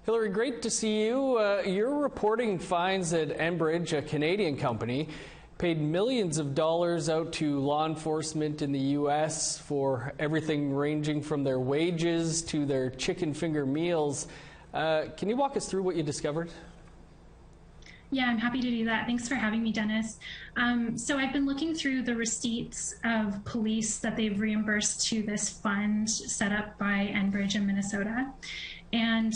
Hilary, great to see you. You're reporting finds that Enbridge, a Canadian company, paid millions of dollars out to law enforcement in the U.S. for everything ranging from their wages to their chicken finger meals. Can you walk us through what you discovered? Yeah, I'm happy to do that. Thanks for having me, Dennis. So I've been looking through the receipts of police that they've reimbursed to this fund set up by Enbridge in Minnesota. And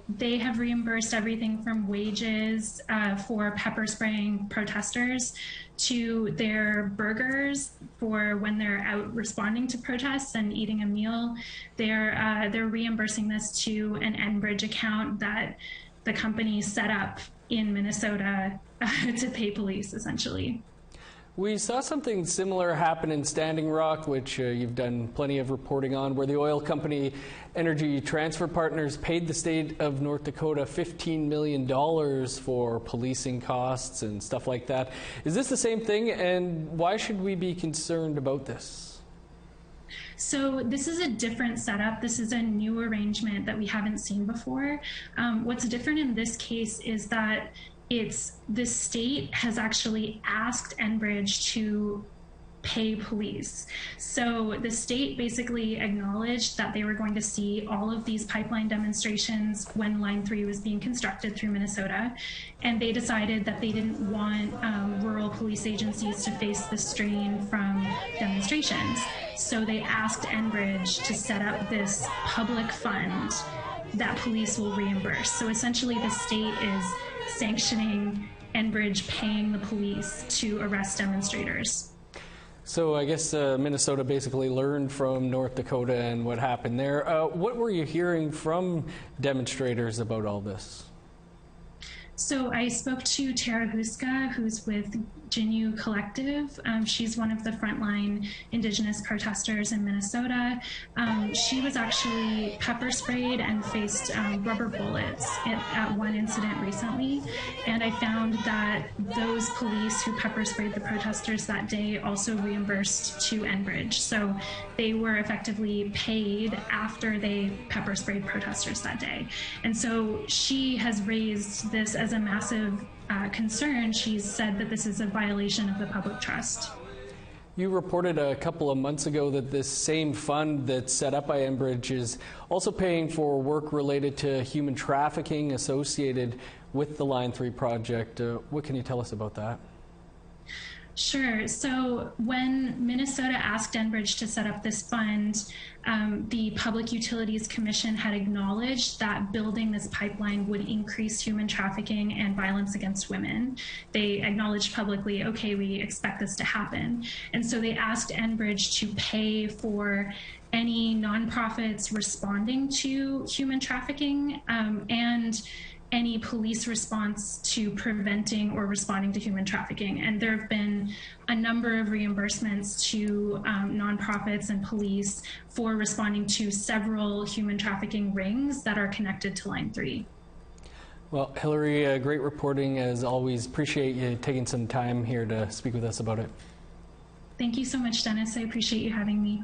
they have reimbursed everything from wages for pepper spraying protesters to their burgers for when they're out responding to protests and eating a meal. They're reimbursing this to an Enbridge account that the company set up in Minnesota to pay police, essentially. We saw something similar happen in Standing Rock, which you've done plenty of reporting on, where the oil company Energy Transfer Partners paid the state of North Dakota $15 million for policing costs and stuff like that. Is this the same thing, and why should we be concerned about this? So this is a different setup. This is a new arrangement that we haven't seen before. What's different in this case is that the state has actually asked Enbridge to pay police. So the state basically acknowledged that they were going to see all of these pipeline demonstrations when Line 3 was being constructed through Minnesota, and they decided that they didn't want rural police agencies to face the strain from demonstrations. So they asked Enbridge to set up this public fund that police will reimburse. So essentially the state is sanctioning Enbridge paying the police to arrest demonstrators. So I guess Minnesota basically learned from North Dakota and what happened there. What were you hearing from demonstrators about all this? So I spoke to Tara Huska, who's with Jinyu Collective. She's one of the frontline Indigenous protesters in Minnesota. She was actually pepper sprayed and faced rubber bullets at one incident recently. And I found that those police who pepper sprayed the protesters that day also reimbursed to Enbridge. So they were effectively paid after they pepper sprayed protesters that day. And so she has raised this as a massive concern. She's said that this is a violation of the public trust. You reported a couple of months ago that this same fund that's set up by Enbridge is also paying for work related to human trafficking associated with the Line 3 project. What can you tell us about that? Sure. So when Minnesota asked Enbridge to set up this fund, the Public Utilities Commission had acknowledged that building this pipeline would increase human trafficking and violence against women. They acknowledged publicly, okay, we expect this to happen. And so they asked Enbridge to pay for any nonprofits responding to human trafficking and any police response to preventing or responding to human trafficking. And there have been a number of reimbursements to nonprofits and police for responding to several human trafficking rings that are connected to Line 3. Well, Hilary, great reporting as always. Appreciate you taking some time here to speak with us about it. Thank you so much, Dennis. I appreciate you having me.